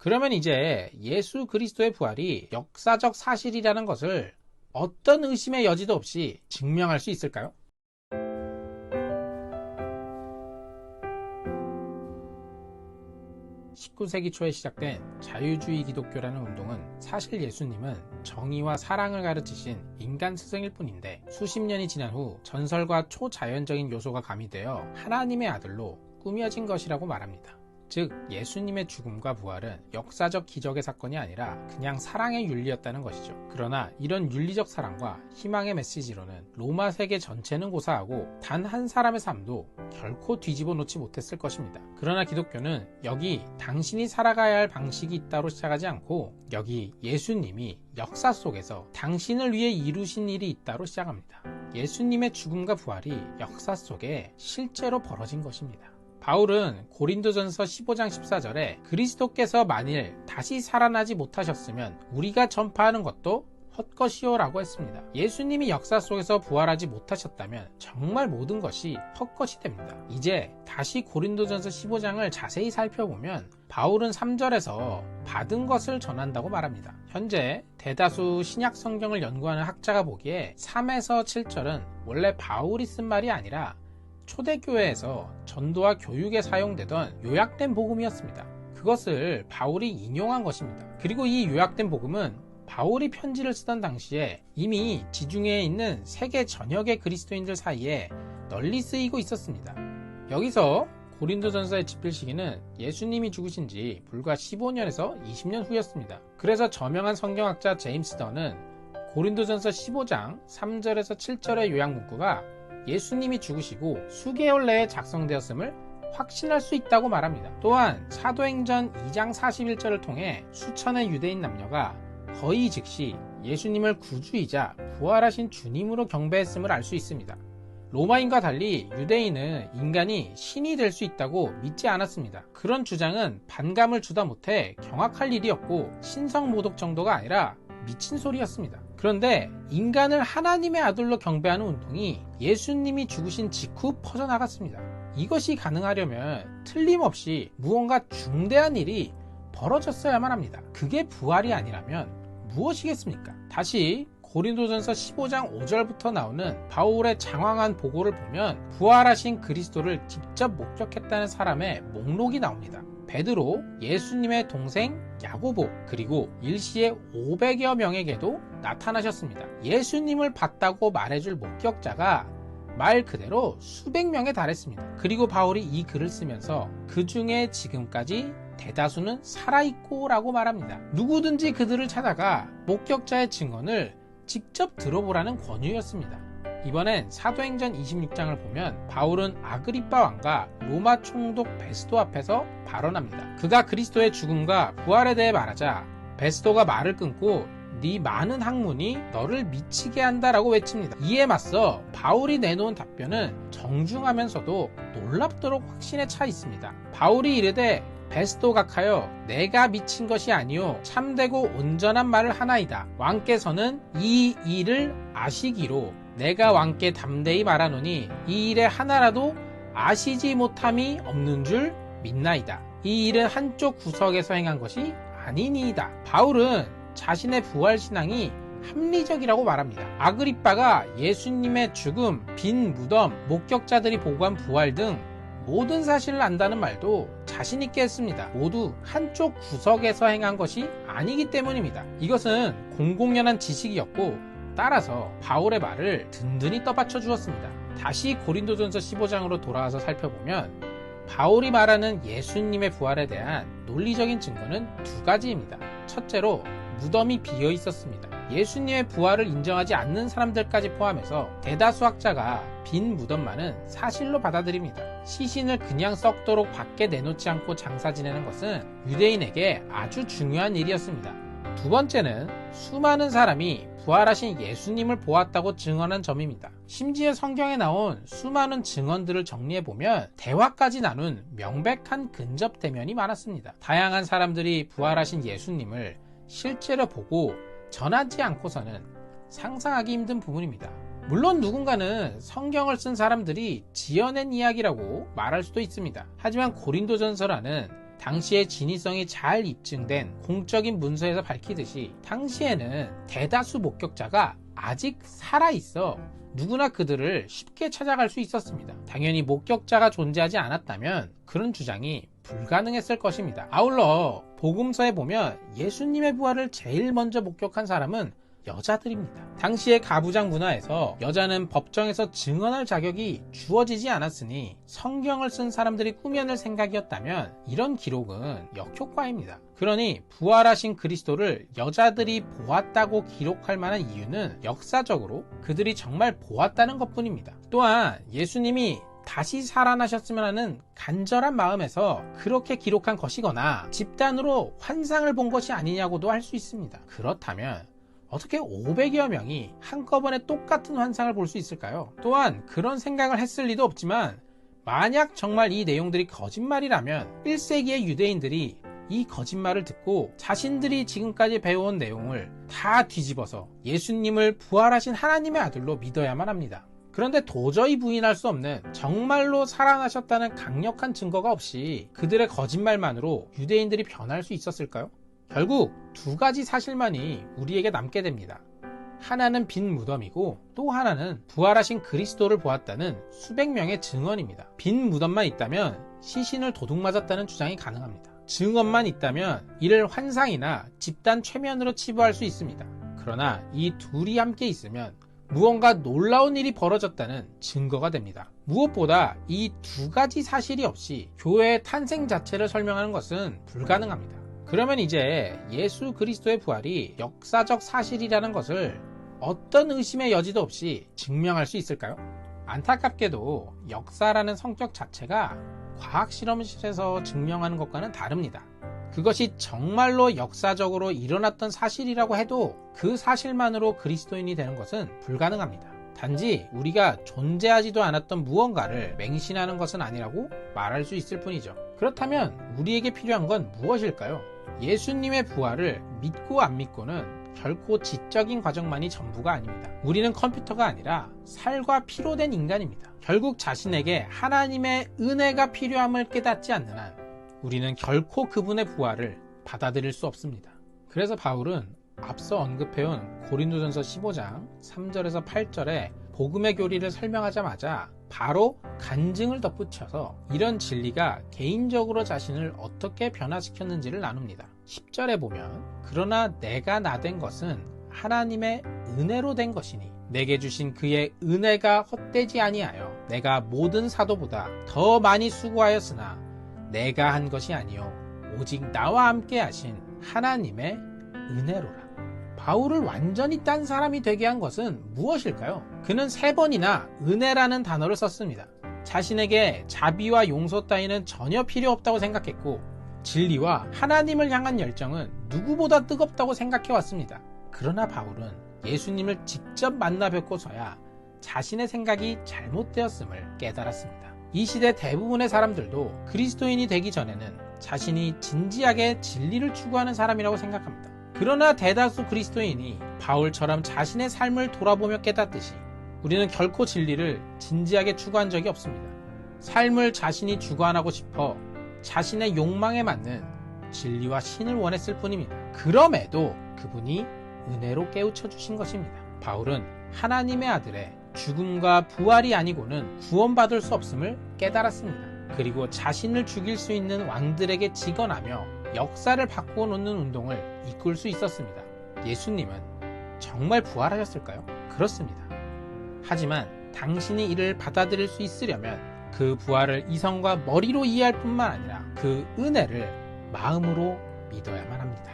그러면 이제 예수 그리스도의 부활이 역사적 사실이라는 것을 어떤 의심의 여지도 없이 증명할 수 있을까요? 19세기 초에 시작된 자유주의 기독교라는 운동은 사실 예수님은 정의와 사랑을 가르치신 인간 스승일 뿐인데 수십 년이 지난 후 전설과 초자연적인 요소가 가미되어 하나님의 아들로 꾸며진 것이라고 말합니다. 즉 예수님의 죽음과 부활은 역사적 기적의 사건이 아니라 그냥 사랑의 윤리였다는 것이죠. 그러나 이런 윤리적 사랑과 희망의 메시지로는 로마 세계 전체는 고사하고 단 한 사람의 삶도 결코 뒤집어 놓지 못했을 것입니다. 그러나 기독교는 여기 당신이 살아가야 할 방식이 있다로 시작하지 않고 여기 예수님이 역사 속에서 당신을 위해 이루신 일이 있다로 시작합니다. 예수님의 죽음과 부활이 역사 속에 실제로 벌어진 것입니다. 바울은 고린도전서 15장 14절에 그리스도께서 만일 다시 살아나지 못하셨으면 우리가 전파하는 것도 헛것이요 라고 했습니다. 예수님이 역사 속에서 부활하지 못하셨다면 정말 모든 것이 헛것이 됩니다. 이제 다시 고린도전서 15장을 자세히 살펴보면 바울은 3절에서 받은 것을 전한다고 말합니다. 현재 대다수 신약 성경을 연구하는 학자가 보기에 3에서 7절은 원래 바울이 쓴 말이 아니라 초대교회에서 전도와 교육에 사용되던 요약된 복음이었습니다. 그것을 바울이 인용한 것입니다. 그리고 이 요약된 복음은 바울이 편지를 쓰던 당시에 이미 지중해에 있는 세계 전역의 그리스도인들 사이에 널리 쓰이고 있었습니다. 여기서 고린도전서의 집필 시기는 예수님이 죽으신 지 불과 15년에서 20년 후였습니다. 그래서 저명한 성경학자 제임스 던은 고린도전서 15장 3절에서 7절의 요약 문구가 예수님이 죽으시고 수개월 내에 작성되었음을 확신할 수 있다고 말합니다. 또한 사도행전 2장 41절을 통해 수천의 유대인 남녀가 거의 즉시 예수님을 구주이자 부활하신 주님으로 경배했음을 알 수 있습니다. 로마인과 달리 유대인은 인간이 신이 될 수 있다고 믿지 않았습니다. 그런 주장은 반감을 주다 못해 경악할 일이었고 신성모독 정도가 아니라 미친 소리였습니다. 그런데 인간을 하나님의 아들로 경배하는 운동이 예수님이 죽으신 직후 퍼져나갔습니다. 이것이 가능하려면 틀림없이 무언가 중대한 일이 벌어졌어야만 합니다. 그게 부활이 아니라면 무엇이겠습니까? 다시 고린도전서 15장 5절부터 나오는 바울의 장황한 보고를 보면 부활하신 그리스도를 직접 목격했다는 사람의 목록이 나옵니다. 베드로, 예수님의 동생 야고보, 그리고 일시에 500여 명에게도 나타나셨습니다. 예수님을 봤다고 말해줄 목격자가 말 그대로 수백 명에 달했습니다. 그리고 바울이 이 글을 쓰면서 그 중에 지금까지 대다수는 살아있고 라고 말합니다. 누구든지 그들을 찾아가 목격자의 증언을 직접 들어보라는 권유였습니다. 이번엔 사도행전 26장을 보면 바울은 아그리빠 왕과 로마 총독 베스도 앞에서 발언합니다. 그가 그리스도의 죽음과 부활에 대해 말하자 베스도가 말을 끊고 네 많은 학문이 너를 미치게 한다라고 외칩니다. 이에 맞서 바울이 내놓은 답변은 정중하면서도 놀랍도록 확신에 차 있습니다. 바울이 이르되 베스도 각하여 내가 미친 것이 아니요 참되고 온전한 말을 하나이다. 왕께서는 이 일을 아시기로 내가 왕께 담대히 말하노니 이 일에 하나라도 아시지 못함이 없는 줄 믿나이다. 이 일은 한쪽 구석에서 행한 것이 아니니이다. 바울은 자신의 부활신앙이 합리적이라고 말합니다. 아그리빠가 예수님의 죽음, 빈 무덤, 목격자들이 보고한 부활 등 모든 사실을 안다는 말도 자신있게 했습니다. 모두 한쪽 구석에서 행한 것이 아니기 때문입니다. 이것은 공공연한 지식이었고 따라서 바울의 말을 든든히 떠받쳐 주었습니다. 다시 고린도전서 15장으로 돌아와서 살펴보면 바울이 말하는 예수님의 부활에 대한 논리적인 증거는 두 가지입니다. 첫째로 무덤이 비어 있었습니다. 예수님의 부활을 인정하지 않는 사람들까지 포함해서 대다수 학자가 빈 무덤만은 사실로 받아들입니다. 시신을 그냥 썩도록 밖에 내놓지 않고 장사 지내는 것은 유대인에게 아주 중요한 일이었습니다. 두 번째는 수많은 사람이 부활하신 예수님을 보았다고 증언한 점입니다. 심지어 성경에 나온 수많은 증언들을 정리해보면 대화까지 나눈 명백한 근접 대면이 많았습니다. 다양한 사람들이 부활하신 예수님을 실제로 보고 전하지 않고서는 상상하기 힘든 부분입니다. 물론 누군가는 성경을 쓴 사람들이 지어낸 이야기라고 말할 수도 있습니다. 하지만 고린도전서라는 당시의 진위성이 잘 입증된 공적인 문서에서 밝히듯이 당시에는 대다수 목격자가 아직 살아있어 누구나 그들을 쉽게 찾아갈 수 있었습니다. 당연히 목격자가 존재하지 않았다면 그런 주장이 불가능했을 것입니다. 아울러 복음서에 보면 예수님의 부활을 제일 먼저 목격한 사람은 여자들입니다. 당시의 가부장 문화에서 여자는 법정에서 증언할 자격이 주어지지 않았으니 성경을 쓴 사람들이 꾸며낼 생각이었다면 이런 기록은 역효과입니다. 그러니 부활하신 그리스도를 여자들이 보았다고 기록할 만한 이유는 역사적으로 그들이 정말 보았다는 것뿐입니다. 또한 예수님이 다시 살아나셨으면 하는 간절한 마음에서 그렇게 기록한 것이거나 집단으로 환상을 본 것이 아니냐고도 할 수 있습니다. 그렇다면 어떻게 500여 명이 한꺼번에 똑같은 환상을 볼 수 있을까요? 또한 그런 생각을 했을 리도 없지만 만약 정말 이 내용들이 거짓말이라면 1세기의 유대인들이 이 거짓말을 듣고 자신들이 지금까지 배워온 내용을 다 뒤집어서 예수님을 부활하신 하나님의 아들로 믿어야만 합니다. 그런데 도저히 부인할 수 없는 정말로 살아나셨다는 강력한 증거가 없이 그들의 거짓말만으로 유대인들이 변할 수 있었을까요? 결국 두 가지 사실만이 우리에게 남게 됩니다. 하나는 빈 무덤이고 또 하나는 부활하신 그리스도를 보았다는 수백 명의 증언입니다. 빈 무덤만 있다면 시신을 도둑 맞았다는 주장이 가능합니다. 증언만 있다면 이를 환상이나 집단 최면으로 치부할 수 있습니다. 그러나 이 둘이 함께 있으면 무언가 놀라운 일이 벌어졌다는 증거가 됩니다. 무엇보다 이 두 가지 사실이 없이 교회의 탄생 자체를 설명하는 것은 불가능합니다. 그러면 이제 예수 그리스도의 부활이 역사적 사실이라는 것을 어떤 의심의 여지도 없이 증명할 수 있을까요? 안타깝게도 역사라는 성격 자체가 과학실험실에서 증명하는 것과는 다릅니다. 그것이 정말로 역사적으로 일어났던 사실이라고 해도 그 사실만으로 그리스도인이 되는 것은 불가능합니다. 단지 우리가 존재하지도 않았던 무언가를 맹신하는 것은 아니라고 말할 수 있을 뿐이죠. 그렇다면 우리에게 필요한 건 무엇일까요? 예수님의 부활을 믿고 안 믿고는 결코 지적인 과정만이 전부가 아닙니다. 우리는 컴퓨터가 아니라 살과 피로 된 인간입니다. 결국 자신에게 하나님의 은혜가 필요함을 깨닫지 않는 한 우리는 결코 그분의 부활을 받아들일 수 없습니다. 그래서 바울은 앞서 언급해온 고린도전서 15장 3절에서 8절에 복음의 교리를 설명하자마자 바로 간증을 덧붙여서 이런 진리가 개인적으로 자신을 어떻게 변화시켰는지를 나눕니다. 10절에 보면 그러나 내가 나 된 것은 하나님의 은혜로 된 것이니 내게 주신 그의 은혜가 헛되지 아니하여 내가 모든 사도보다 더 많이 수고하였으나 내가 한 것이 아니요 오직 나와 함께 하신 하나님의 은혜로라. 바울을 완전히 딴 사람이 되게 한 것은 무엇일까요? 그는 3번이나 은혜라는 단어를 썼습니다. 자신에게 자비와 용서 따위는 전혀 필요 없다고 생각했고 진리와 하나님을 향한 열정은 누구보다 뜨겁다고 생각해 왔습니다. 그러나 바울은 예수님을 직접 만나 뵙고서야 자신의 생각이 잘못되었음을 깨달았습니다. 이 시대 대부분의 사람들도 그리스도인이 되기 전에는 자신이 진지하게 진리를 추구하는 사람이라고 생각합니다. 그러나 대다수 그리스도인이 바울처럼 자신의 삶을 돌아보며 깨닫듯이 우리는 결코 진리를 진지하게 추구한 적이 없습니다. 삶을 자신이 주관하고 싶어 자신의 욕망에 맞는 진리와 신을 원했을 뿐입니다. 그럼에도 그분이 은혜로 깨우쳐 주신 것입니다. 바울은 하나님의 아들의 죽음과 부활이 아니고는 구원받을 수 없음을 깨달았습니다. 그리고 자신을 죽일 수 있는 왕들에게 직언하며 역사를 바꾸어 놓는 운동을 이끌 수 있었습니다. 예수님은 정말 부활하셨을까요? 그렇습니다. 하지만 당신이 이를 받아들일 수 있으려면 그 부활을 이성과 머리로 이해할 뿐만 아니라 그 은혜를 마음으로 믿어야만 합니다.